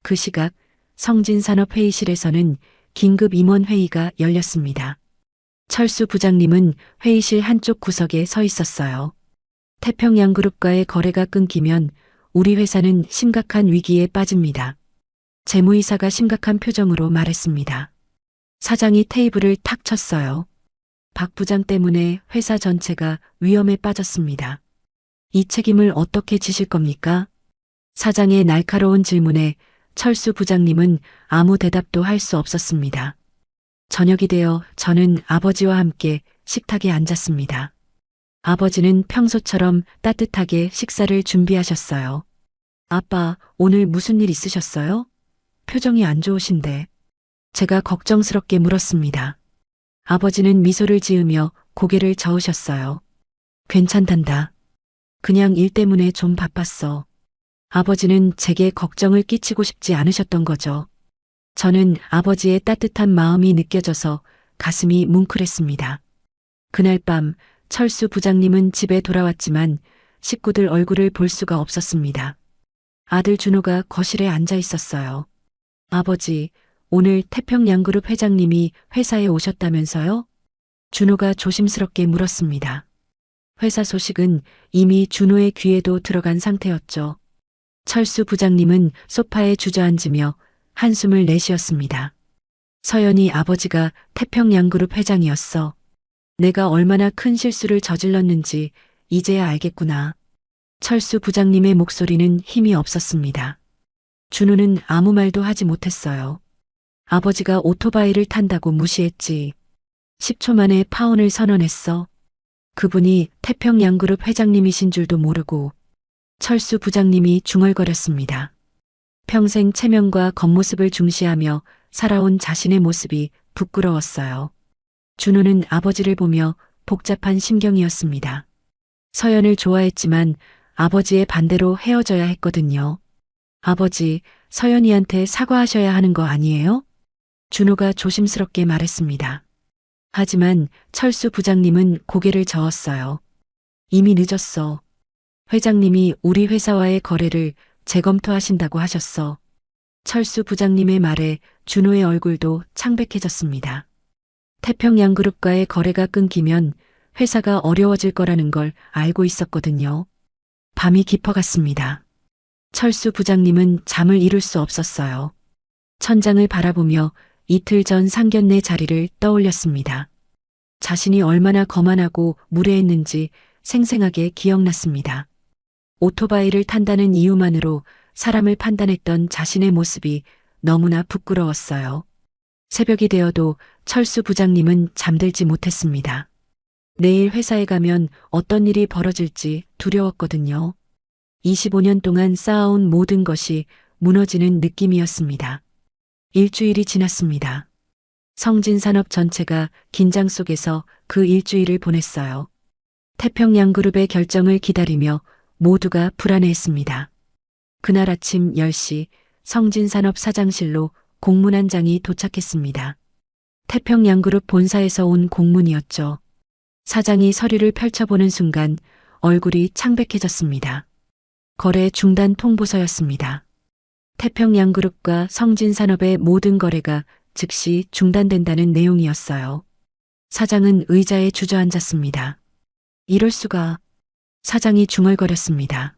그 시각 성진산업 회의실에서는 긴급 임원회의가 열렸습니다. 철수 부장님은 회의실 한쪽 구석에 서 있었어요. 태평양그룹과의 거래가 끊기면 우리 회사는 심각한 위기에 빠집니다. 재무이사가 심각한 표정으로 말했습니다. 사장이 테이블을 탁 쳤어요. 박 부장 때문에 회사 전체가 위험에 빠졌습니다. 이 책임을 어떻게 지실 겁니까? 사장의 날카로운 질문에 철수 부장님은 아무 대답도 할 수 없었습니다. 저녁이 되어 저는 아버지와 함께 식탁에 앉았습니다. 아버지는 평소처럼 따뜻하게 식사를 준비하셨어요. 아빠, 오늘 무슨 일 있으셨어요? 표정이 안 좋으신데. 제가 걱정스럽게 물었습니다. 아버지는 미소를 지으며 고개를 저으셨어요. 괜찮단다. 그냥 일 때문에 좀 바빴어. 아버지는 제게 걱정을 끼치고 싶지 않으셨던 거죠. 저는 아버지의 따뜻한 마음이 느껴져서 가슴이 뭉클했습니다. 그날 밤 철수 부장님은 집에 돌아왔지만 식구들 얼굴을 볼 수가 없었습니다. 아들 준호가 거실에 앉아 있었어요. 아버지, 오늘 태평양그룹 회장님이 회사에 오셨다면서요? 준호가 조심스럽게 물었습니다. 회사 소식은 이미 준호의 귀에도 들어간 상태였죠. 철수 부장님은 소파에 주저앉으며 한숨을 내쉬었습니다. 서연이 아버지가 태평양그룹 회장이었어. 내가 얼마나 큰 실수를 저질렀는지 이제야 알겠구나. 철수 부장님의 목소리는 힘이 없었습니다. 준호는 아무 말도 하지 못했어요. 아버지가 오토바이를 탄다고 무시했지. 10초 만에 파혼을 선언했어. 그분이 태평양그룹 회장님이신 줄도 모르고. 철수 부장님이 중얼거렸습니다. 평생 체면과 겉모습을 중시하며 살아온 자신의 모습이 부끄러웠어요. 준호는 아버지를 보며 복잡한 심경이었습니다. 서연을 좋아했지만 아버지의 반대로 헤어져야 했거든요. 아버지, 서연이한테 사과하셔야 하는 거 아니에요? 준호가 조심스럽게 말했습니다. 하지만 철수 부장님은 고개를 저었어요. 이미 늦었어. 회장님이 우리 회사와의 거래를 재검토하신다고 하셨어. 철수 부장님의 말에 준호의 얼굴도 창백해졌습니다. 태평양그룹과의 거래가 끊기면 회사가 어려워질 거라는 걸 알고 있었거든요. 밤이 깊어갔습니다. 철수 부장님은 잠을 이룰 수 없었어요. 천장을 바라보며 이틀 전 상견례 자리를 떠올렸습니다. 자신이 얼마나 거만하고 무례했는지 생생하게 기억났습니다. 오토바이를 탄다는 이유만으로 사람을 판단했던 자신의 모습이 너무나 부끄러웠어요. 새벽이 되어도 철수 부장님은 잠들지 못했습니다. 내일 회사에 가면 어떤 일이 벌어질지 두려웠거든요. 25년 동안 쌓아온 모든 것이 무너지는 느낌이었습니다. 일주일이 지났습니다. 성진산업 전체가 긴장 속에서 그 일주일을 보냈어요. 태평양그룹의 결정을 기다리며 모두가 불안해했습니다. 그날 아침 10시 성진산업 사장실로 공문 한 장이 도착했습니다. 태평양그룹 본사에서 온 공문이었죠. 사장이 서류를 펼쳐보는 순간 얼굴이 창백해졌습니다. 거래 중단 통보서였습니다. 태평양그룹과 성진산업의 모든 거래가 즉시 중단된다는 내용이었어요. 사장은 의자에 주저앉았습니다. 이럴 수가. 사장이 중얼거렸습니다.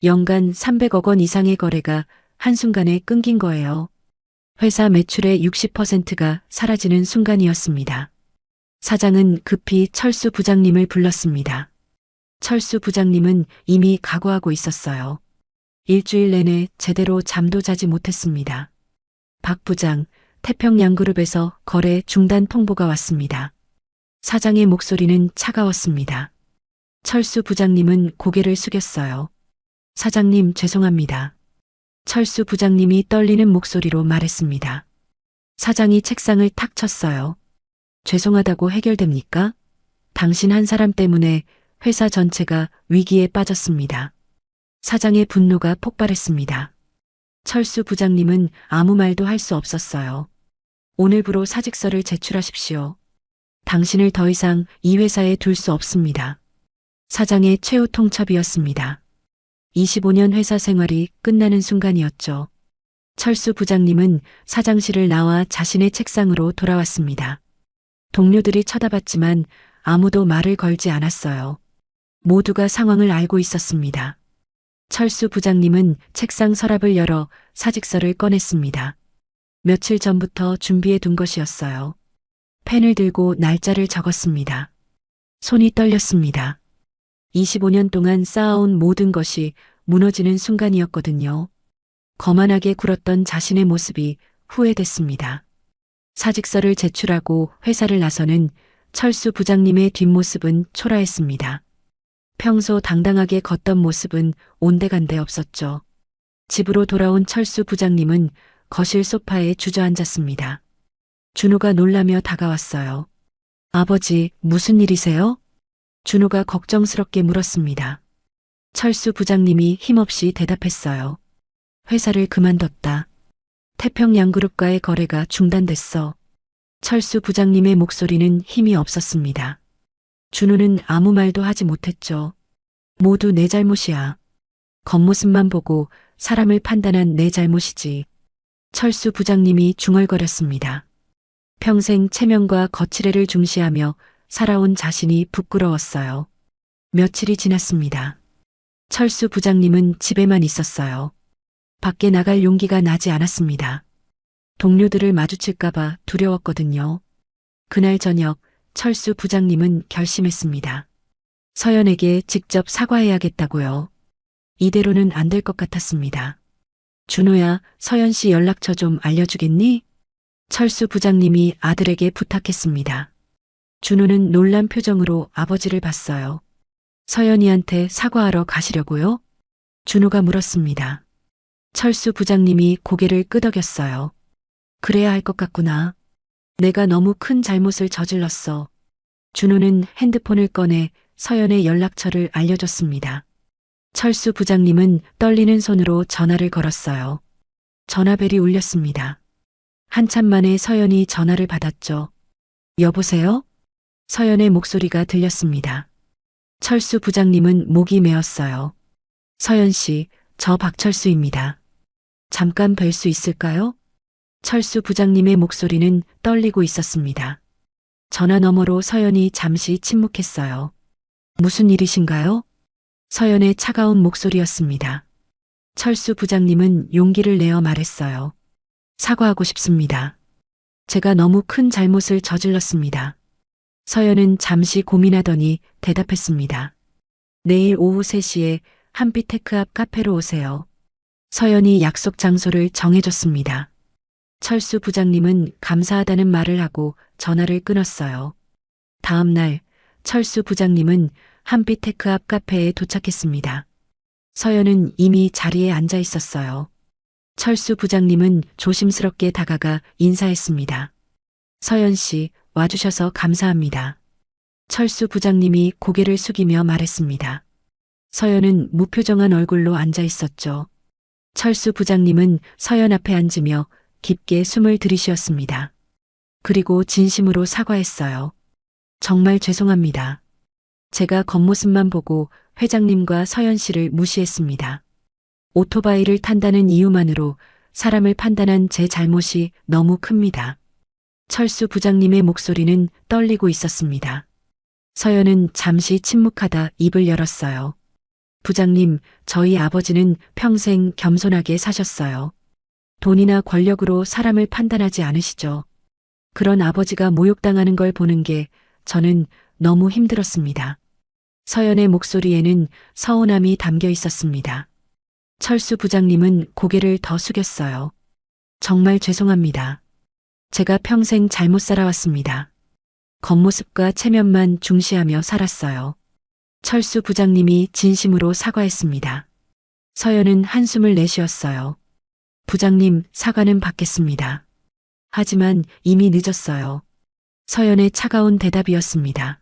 연간 300억 원 이상의 거래가 한순간에 끊긴 거예요. 회사 매출의 60%가 사라지는 순간이었습니다. 사장은 급히 철수 부장님을 불렀습니다. 철수 부장님은 이미 각오하고 있었어요. 일주일 내내 제대로 잠도 자지 못했습니다. 박 부장, 태평양그룹에서 거래 중단 통보가 왔습니다. 사장의 목소리는 차가웠습니다. 철수 부장님은 고개를 숙였어요. 사장님, 죄송합니다. 철수 부장님이 떨리는 목소리로 말했습니다. 사장이 책상을 탁 쳤어요. 죄송하다고 해결됩니까? 당신 한 사람 때문에 회사 전체가 위기에 빠졌습니다. 사장의 분노가 폭발했습니다. 철수 부장님은 아무 말도 할 수 없었어요. 오늘부로 사직서를 제출하십시오. 당신을 더 이상 이 회사에 둘 수 없습니다. 사장의 최후 통첩이었습니다. 25년 회사 생활이 끝나는 순간이었죠. 철수 부장님은 사장실을 나와 자신의 책상으로 돌아왔습니다. 동료들이 쳐다봤지만 아무도 말을 걸지 않았어요. 모두가 상황을 알고 있었습니다. 철수 부장님은 책상 서랍을 열어 사직서를 꺼냈습니다. 며칠 전부터 준비해 둔 것이었어요. 펜을 들고 날짜를 적었습니다. 손이 떨렸습니다. 25년 동안 쌓아온 모든 것이 무너지는 순간이었거든요. 거만하게 굴었던 자신의 모습이 후회됐습니다. 사직서를 제출하고 회사를 나서는 철수 부장님의 뒷모습은 초라했습니다. 평소 당당하게 걷던 모습은 온데간데 없었죠. 집으로 돌아온 철수 부장님은 거실 소파에 주저앉았습니다. 준호가 놀라며 다가왔어요. 아버지, 무슨 일이세요? 준호가 걱정스럽게 물었습니다. 철수 부장님이 힘없이 대답했어요. 회사를 그만뒀다. 태평양그룹과의 거래가 중단됐어. 철수 부장님의 목소리는 힘이 없었습니다. 준호는 아무 말도 하지 못했죠. 모두 내 잘못이야. 겉모습만 보고 사람을 판단한 내 잘못이지. 철수 부장님이 중얼거렸습니다. 평생 체면과 거칠애를 중시하며 살아온 자신이 부끄러웠어요. 며칠이 지났습니다. 철수 부장님은 집에만 있었어요. 밖에 나갈 용기가 나지 않았습니다. 동료들을 마주칠까봐 두려웠거든요. 그날 저녁 철수 부장님은 결심했습니다. 서연에게 직접 사과해야겠다고요. 이대로는 안 될 것 같았습니다. 준호야, 서연 씨 연락처 좀 알려주겠니? 철수 부장님이 아들에게 부탁했습니다. 준호는 놀란 표정으로 아버지를 봤어요. 서연이한테 사과하러 가시려고요? 준호가 물었습니다. 철수 부장님이 고개를 끄덕였어요. 그래야 할 것 같구나. 내가 너무 큰 잘못을 저질렀어. 준호는 핸드폰을 꺼내 서연의 연락처를 알려줬습니다. 철수 부장님은 떨리는 손으로 전화를 걸었어요. 전화벨이 울렸습니다. 한참 만에 서연이 전화를 받았죠. 여보세요? 서연의 목소리가 들렸습니다. 철수 부장님은 목이 메었어요. 서연 씨, 저 박철수입니다. 잠깐 뵐 수 있을까요? 철수 부장님의 목소리는 떨리고 있었습니다. 전화 너머로 서연이 잠시 침묵했어요. 무슨 일이신가요? 서연의 차가운 목소리였습니다. 철수 부장님은 용기를 내어 말했어요. 사과하고 싶습니다. 제가 너무 큰 잘못을 저질렀습니다. 서연은 잠시 고민하더니 대답했습니다. 내일 오후 3시에 한빛테크 앞 카페로 오세요. 서연이 약속 장소를 정해줬습니다. 철수 부장님은 감사하다는 말을 하고 전화를 끊었어요. 다음 날 철수 부장님은 한빛테크 앞 카페에 도착했습니다. 서연은 이미 자리에 앉아 있었어요. 철수 부장님은 조심스럽게 다가가 인사했습니다. 서연 씨, 와주셔서 감사합니다. 철수 부장님이 고개를 숙이며 말했습니다. 서연은 무표정한 얼굴로 앉아 있었죠. 철수 부장님은 서연 앞에 앉으며 깊게 숨을 들이쉬었습니다. 그리고 진심으로 사과했어요. 정말 죄송합니다. 제가 겉모습만 보고 회장님과 서연 씨를 무시했습니다. 오토바이를 탄다는 이유만으로 사람을 판단한 제 잘못이 너무 큽니다. 철수 부장님의 목소리는 떨리고 있었습니다. 서연은 잠시 침묵하다 입을 열었어요. 부장님, 저희 아버지는 평생 겸손하게 사셨어요. 돈이나 권력으로 사람을 판단하지 않으시죠. 그런 아버지가 모욕당하는 걸 보는 게 저는 너무 힘들었습니다. 서연의 목소리에는 서운함이 담겨 있었습니다. 철수 부장님은 고개를 더 숙였어요. 정말 죄송합니다. 제가 평생 잘못 살아왔습니다. 겉모습과 체면만 중시하며 살았어요. 철수 부장님이 진심으로 사과했습니다. 서연은 한숨을 내쉬었어요. 부장님, 사과는 받겠습니다. 하지만 이미 늦었어요. 서연의 차가운 대답이었습니다.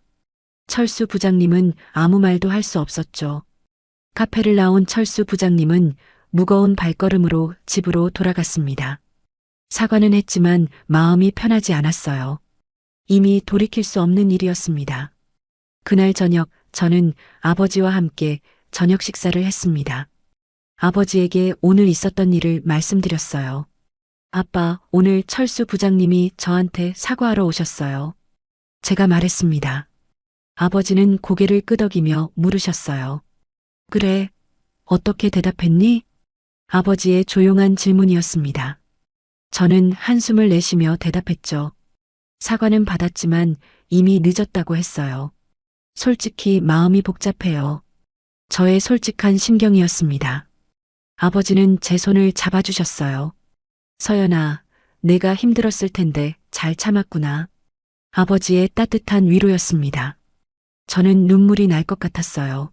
철수 부장님은 아무 말도 할 수 없었죠. 카페를 나온 철수 부장님은 무거운 발걸음으로 집으로 돌아갔습니다. 사과는 했지만 마음이 편하지 않았어요. 이미 돌이킬 수 없는 일이었습니다. 그날 저녁 저는 아버지와 함께 저녁 식사를 했습니다. 아버지에게 오늘 있었던 일을 말씀드렸어요. 아빠, 오늘 철수 부장님이 저한테 사과하러 오셨어요. 제가 말했습니다. 아버지는 고개를 끄덕이며 물으셨어요. 그래, 어떻게 대답했니? 아버지의 조용한 질문이었습니다. 저는 한숨을 내쉬며 대답했죠. 사과는 받았지만 이미 늦었다고 했어요. 솔직히 마음이 복잡해요. 저의 솔직한 심경이었습니다. 아버지는 제 손을 잡아주셨어요. 서연아, 내가 힘들었을 텐데 잘 참았구나. 아버지의 따뜻한 위로였습니다. 저는 눈물이 날 것 같았어요.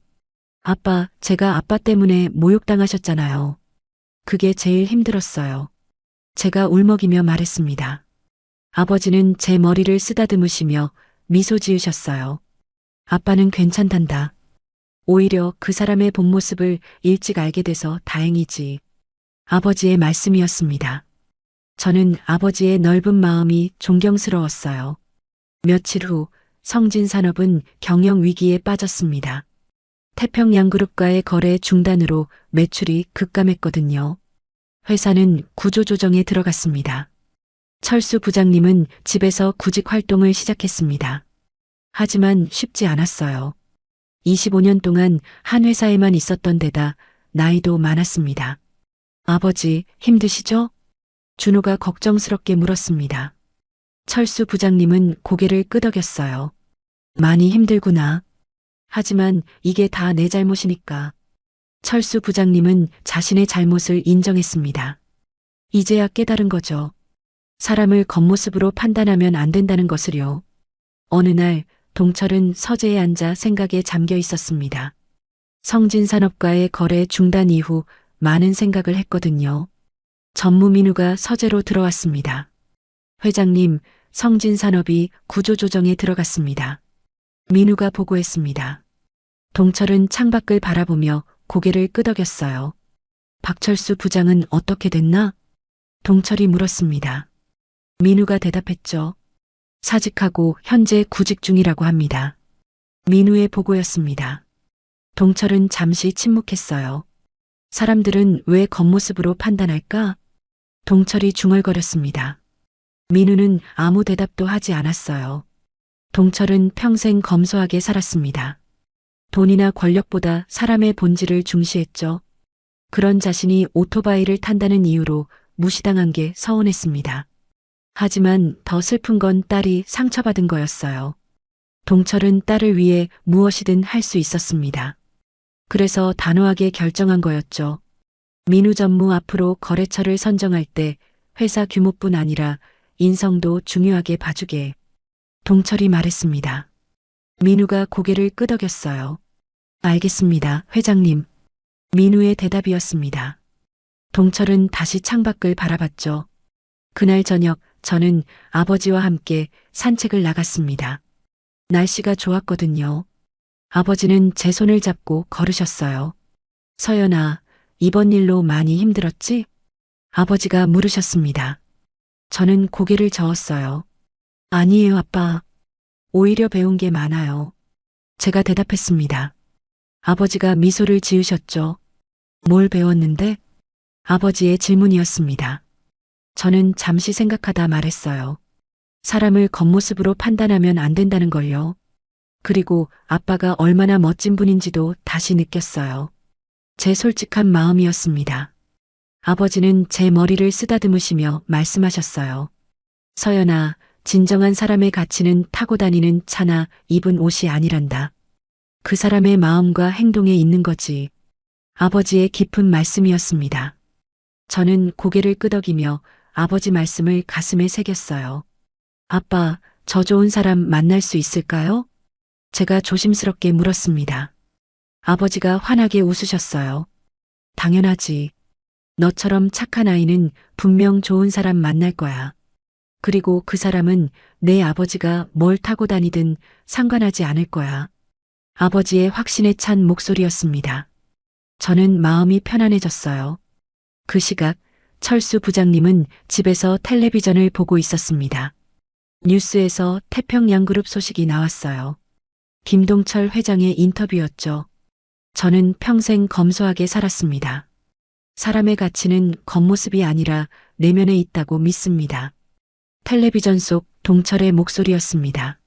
아빠, 제가 아빠 때문에 모욕당하셨잖아요. 그게 제일 힘들었어요. 제가 울먹이며 말했습니다. 아버지는 제 머리를 쓰다듬으시며 미소 지으셨어요. 아빠는 괜찮단다. 오히려 그 사람의 본 모습을 일찍 알게 돼서 다행이지. 아버지의 말씀이었습니다. 저는 아버지의 넓은 마음이 존경스러웠어요. 며칠 후 성진산업은 경영 위기에 빠졌습니다. 태평양그룹과의 거래 중단으로 매출이 급감했거든요. 회사는 구조조정에 들어갔습니다. 철수 부장님은 집에서 구직 활동을 시작했습니다. 하지만 쉽지 않았어요. 25년 동안 한 회사에만 있었던 데다 나이도 많았습니다. 아버지, 힘드시죠? 준호가 걱정스럽게 물었습니다. 철수 부장님은 고개를 끄덕였어요. 많이 힘들구나. 하지만 이게 다 내 잘못이니까. 철수 부장님은 자신의 잘못을 인정했습니다. 이제야 깨달은 거죠. 사람을 겉모습으로 판단하면 안 된다는 것을요. 어느 날 동철은 서재에 앉아 생각에 잠겨 있었습니다. 성진산업과의 거래 중단 이후 많은 생각을 했거든요. 전무민우가 서재로 들어왔습니다. 회장님, 성진산업이 구조조정에 들어갔습니다. 민우가 보고했습니다. 동철은 창밖을 바라보며 고개를 끄덕였어요. 박철수 부장은 어떻게 됐나? 동철이 물었습니다. 민우가 대답했죠. 사직하고 현재 구직 중이라고 합니다. 민우의 보고였습니다. 동철은 잠시 침묵했어요. 사람들은 왜 겉모습으로 판단할까? 동철이 중얼거렸습니다. 민우는 아무 대답도 하지 않았어요. 동철은 평생 검소하게 살았습니다. 돈이나 권력보다 사람의 본질을 중시했죠. 그런 자신이 오토바이를 탄다는 이유로 무시당한 게 서운했습니다. 하지만 더 슬픈 건 딸이 상처받은 거였어요. 동철은 딸을 위해 무엇이든 할 수 있었습니다. 그래서 단호하게 결정한 거였죠. 민우 전무 앞으로 거래처를 선정할 때 회사 규모뿐 아니라 인성도 중요하게 봐주게. 동철이 말했습니다. 민우가 고개를 끄덕였어요. 알겠습니다, 회장님. 민우의 대답이었습니다. 동철은 다시 창밖을 바라봤죠. 그날 저녁 저는 아버지와 함께 산책을 나갔습니다. 날씨가 좋았거든요. 아버지는 제 손을 잡고 걸으셨어요. 서연아, 이번 일로 많이 힘들었지? 아버지가 물으셨습니다. 저는 고개를 저었어요. 아니에요, 아빠. 오히려 배운 게 많아요. 제가 대답했습니다. 아버지가 미소를 지으셨죠. 뭘 배웠는데? 아버지의 질문이었습니다. 저는 잠시 생각하다 말했어요. 사람을 겉모습으로 판단하면 안 된다는 걸요. 그리고 아빠가 얼마나 멋진 분인지도 다시 느꼈어요. 제 솔직한 마음이었습니다. 아버지는 제 머리를 쓰다듬으시며 말씀하셨어요. 서연아, 진정한 사람의 가치는 타고 다니는 차나 입은 옷이 아니란다. 그 사람의 마음과 행동에 있는 거지. 아버지의 깊은 말씀이었습니다. 저는 고개를 끄덕이며 아버지 말씀을 가슴에 새겼어요. 아빠, 저 좋은 사람 만날 수 있을까요? 제가 조심스럽게 물었습니다. 아버지가 환하게 웃으셨어요. 당연하지. 너처럼 착한 아이는 분명 좋은 사람 만날 거야. 그리고 그 사람은 내 아버지가 뭘 타고 다니든 상관하지 않을 거야. 아버지의 확신에 찬 목소리였습니다. 저는 마음이 편안해졌어요. 그 시각 철수 부장님은 집에서 텔레비전을 보고 있었습니다. 뉴스에서 태평양그룹 소식이 나왔어요. 김동철 회장의 인터뷰였죠. 저는 평생 검소하게 살았습니다. 사람의 가치는 겉모습이 아니라 내면에 있다고 믿습니다. 텔레비전 속 동철의 목소리였습니다.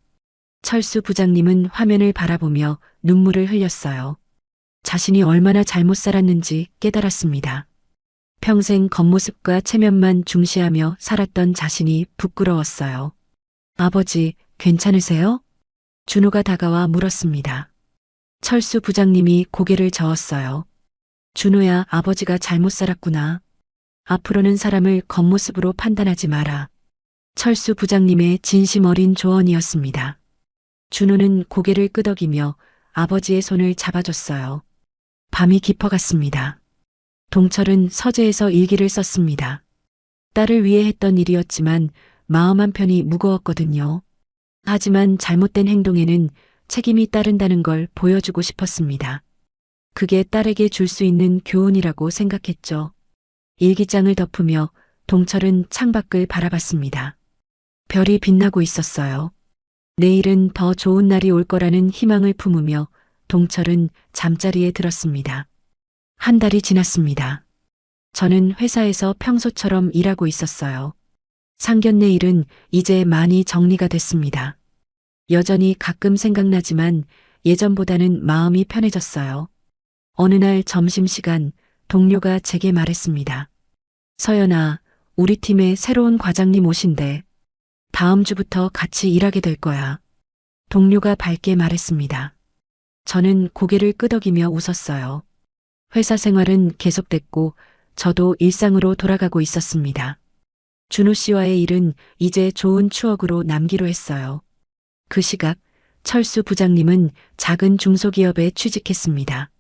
철수 부장님은 화면을 바라보며 눈물을 흘렸어요. 자신이 얼마나 잘못 살았는지 깨달았습니다. 평생 겉모습과 체면만 중시하며 살았던 자신이 부끄러웠어요. 아버지, 괜찮으세요? 준호가 다가와 물었습니다. 철수 부장님이 고개를 저었어요. 준호야, 아버지가 잘못 살았구나. 앞으로는 사람을 겉모습으로 판단하지 마라. 철수 부장님의 진심 어린 조언이었습니다. 준호는 고개를 끄덕이며 아버지의 손을 잡아줬어요. 밤이 깊어갔습니다. 동철은 서재에서 일기를 썼습니다. 딸을 위해 했던 일이었지만 마음 한편이 무거웠거든요. 하지만 잘못된 행동에는 책임이 따른다는 걸 보여주고 싶었습니다. 그게 딸에게 줄 수 있는 교훈이라고 생각했죠. 일기장을 덮으며 동철은 창밖을 바라봤습니다. 별이 빛나고 있었어요. 내일은 더 좋은 날이 올 거라는 희망을 품으며 동철은 잠자리에 들었습니다. 한 달이 지났습니다. 저는 회사에서 평소처럼 일하고 있었어요. 상견례 일은 이제 많이 정리가 됐습니다. 여전히 가끔 생각나지만 예전보다는 마음이 편해졌어요. 어느 날 점심시간 동료가 제게 말했습니다. 서연아, 우리 팀에 새로운 과장님 오신대. 다음 주부터 같이 일하게 될 거야. 동료가 밝게 말했습니다. 저는 고개를 끄덕이며 웃었어요. 회사 생활은 계속됐고 저도 일상으로 돌아가고 있었습니다. 준호 씨와의 일은 이제 좋은 추억으로 남기로 했어요. 그 시각 철수 부장님은 작은 중소기업에 취직했습니다.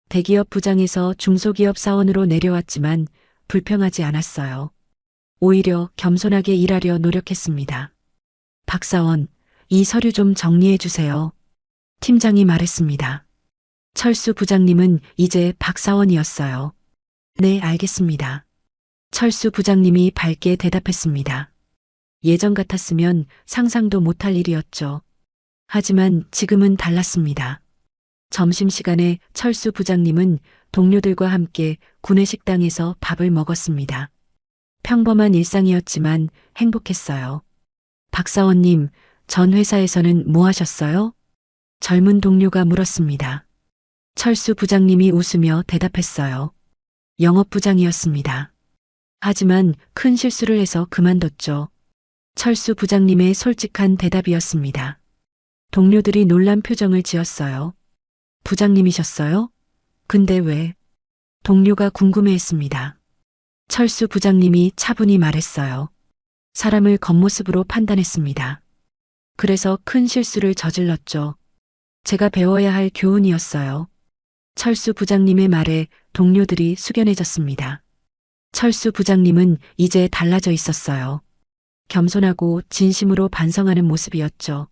대기업 부장에서 중소기업 사원으로 내려왔지만 불평하지 않았어요. 오히려 겸손하게 일하려 노력했습니다. 박사원, 이 서류 좀 정리해 주세요. 팀장이 말했습니다. 철수 부장님은 이제 박사원이었어요. 네, 알겠습니다. 철수 부장님이 밝게 대답했습니다. 예전 같았으면 상상도 못할 일이었죠. 하지만 지금은 달랐습니다. 점심시간에 철수 부장님은 동료들과 함께 구내식당에서 밥을 먹었습니다. 평범한 일상이었지만 행복했어요. 박사원님, 전 회사에서는 뭐 하셨어요? 젊은 동료가 물었습니다. 철수 부장님이 웃으며 대답했어요. 영업부장이었습니다. 하지만 큰 실수를 해서 그만뒀죠. 철수 부장님의 솔직한 대답이었습니다. 동료들이 놀란 표정을 지었어요. 부장님이셨어요? 근데 왜? 동료가 궁금해했습니다. 철수 부장님이 차분히 말했어요. 사람을 겉모습으로 판단했습니다. 그래서 큰 실수를 저질렀죠. 제가 배워야 할 교훈이었어요. 철수 부장님의 말에 동료들이 숙연해졌습니다. 철수 부장님은 이제 달라져 있었어요. 겸손하고 진심으로 반성하는 모습이었죠.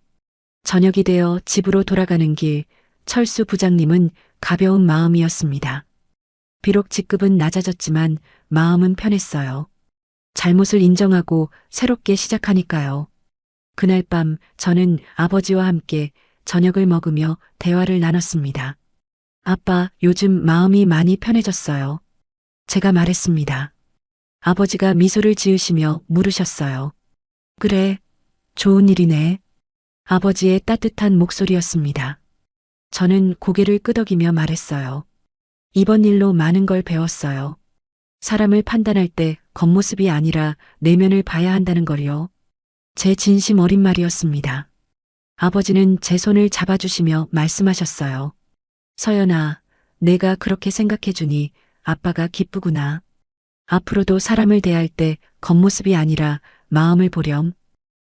저녁이 되어 집으로 돌아가는 길, 철수 부장님은 가벼운 마음이었습니다. 비록 직급은 낮아졌지만 마음은 편했어요. 잘못을 인정하고 새롭게 시작하니까요. 그날 밤 저는 아버지와 함께 저녁을 먹으며 대화를 나눴습니다. 아빠, 요즘 마음이 많이 편해졌어요. 제가 말했습니다. 아버지가 미소를 지으시며 물으셨어요. 그래, 좋은 일이네. 아버지의 따뜻한 목소리였습니다. 저는 고개를 끄덕이며 말했어요. 이번 일로 많은 걸 배웠어요. 사람을 판단할 때 겉모습이 아니라 내면을 봐야 한다는 걸요. 제 진심 어린 말이었습니다. 아버지는 제 손을 잡아주시며 말씀하셨어요. 서연아, 내가 그렇게 생각해주니 아빠가 기쁘구나. 앞으로도 사람을 대할 때 겉모습이 아니라 마음을 보렴.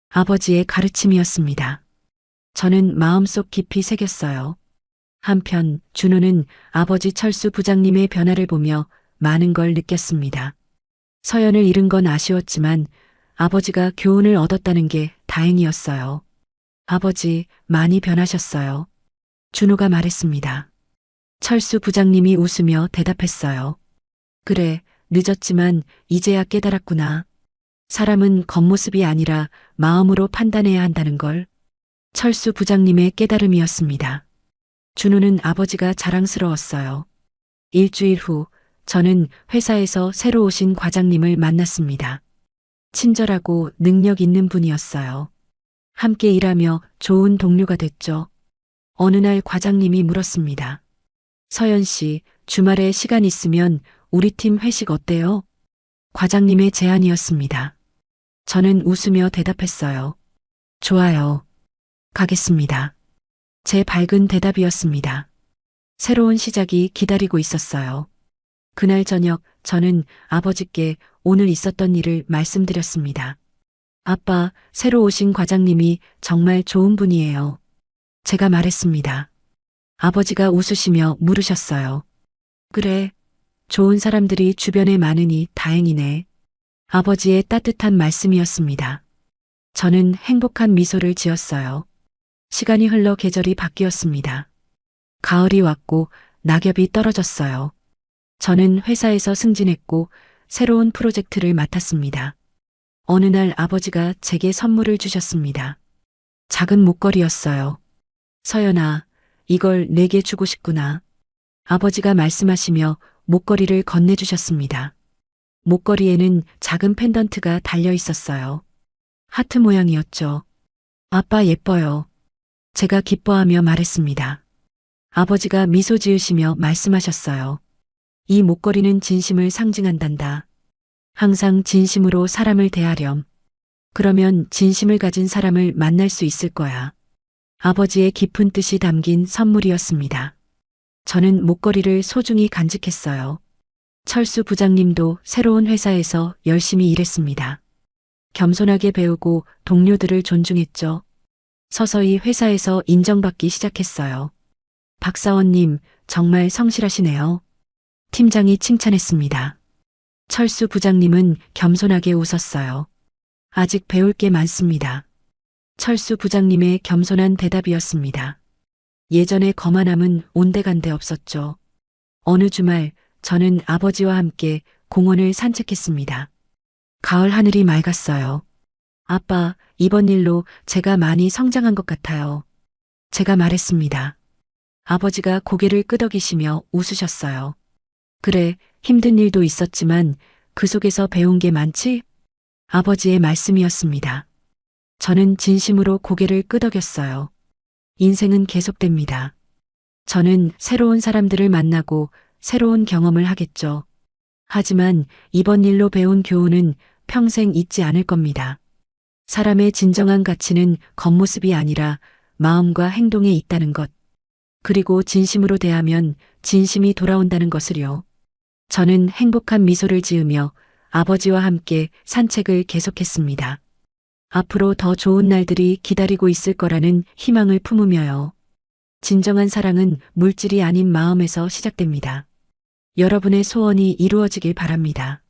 아버지의 가르침이었습니다. 저는 마음속 깊이 새겼어요. 한편 준호는 아버지 철수 부장님의 변화를 보며 많은 걸 느꼈습니다. 서연을 잃은 건 아쉬웠지만 아버지가 교훈을 얻었다는 게 다행이었어요. 아버지, 많이 변하셨어요. 준호가 말했습니다. 철수 부장님이 웃으며 대답했어요. 그래, 늦었지만 이제야 깨달았구나. 사람은 겉모습이 아니라 마음으로 판단해야 한다는 걸. 철수 부장님의 깨달음이었습니다. 준호는 아버지가 자랑스러웠어요. 일주일 후 저는 회사에서 새로 오신 과장님을 만났습니다. 친절하고 능력 있는 분이었어요. 함께 일하며 좋은 동료가 됐죠. 어느 날 과장님이 물었습니다. 서연 씨, 주말에 시간 있으면 우리 팀 회식 어때요? 과장님의 제안이었습니다. 저는 웃으며 대답했어요. 좋아요. 가겠습니다. 제 밝은 대답이었습니다. 새로운 시작이 기다리고 있었어요. 그날 저녁 저는 아버지께 오늘 있었던 일을 말씀드렸습니다. 아빠, 새로 오신 과장님이 정말 좋은 분이에요. 제가 말했습니다. 아버지가 웃으시며 물으셨어요. 그래, 좋은 사람들이 주변에 많으니 다행이네. 아버지의 따뜻한 말씀이었습니다. 저는 행복한 미소를 지었어요. 시간이 흘러 계절이 바뀌었습니다. 가을이 왔고 낙엽이 떨어졌어요. 저는 회사에서 승진했고 새로운 프로젝트를 맡았습니다. 어느 날 아버지가 제게 선물을 주셨습니다. 작은 목걸이였어요. 서연아, 이걸 내게 주고 싶구나. 아버지가 말씀하시며 목걸이를 건네주셨습니다. 목걸이에는 작은 펜던트가 달려 있었어요. 하트 모양이었죠. 아빠 예뻐요. 제가 기뻐하며 말했습니다. 아버지가 미소 지으시며 말씀하셨어요. 이 목걸이는 진심을 상징한단다. 항상 진심으로 사람을 대하렴. 그러면 진심을 가진 사람을 만날 수 있을 거야. 아버지의 깊은 뜻이 담긴 선물이었습니다. 저는 목걸이를 소중히 간직했어요. 철수 부장님도 새로운 회사에서 열심히 일했습니다. 겸손하게 배우고 동료들을 존중했죠. 서서히 회사에서 인정받기 시작했어요. 박사원님, 정말 성실하시네요. 팀장이 칭찬했습니다. 철수 부장님은 겸손하게 웃었어요. 아직 배울 게 많습니다. 철수 부장님의 겸손한 대답이었습니다. 예전의 거만함은 온데간데 없었죠. 어느 주말 저는 아버지와 함께 공원을 산책했습니다. 가을 하늘이 맑았어요. 아빠, 이번 일로 제가 많이 성장한 것 같아요. 제가 말했습니다. 아버지가 고개를 끄덕이시며 웃으셨어요. 그래, 힘든 일도 있었지만 그 속에서 배운 게 많지? 아버지의 말씀이었습니다. 저는 진심으로 고개를 끄덕였어요. 인생은 계속됩니다. 저는 새로운 사람들을 만나고 새로운 경험을 하겠죠. 하지만 이번 일로 배운 교훈은 평생 잊지 않을 겁니다. 사람의 진정한 가치는 겉모습이 아니라 마음과 행동에 있다는 것. 그리고 진심으로 대하면 진심이 돌아온다는 것을요. 저는 행복한 미소를 지으며 아버지와 함께 산책을 계속했습니다. 앞으로 더 좋은 날들이 기다리고 있을 거라는 희망을 품으며요. 진정한 사랑은 물질이 아닌 마음에서 시작됩니다. 여러분의 소원이 이루어지길 바랍니다.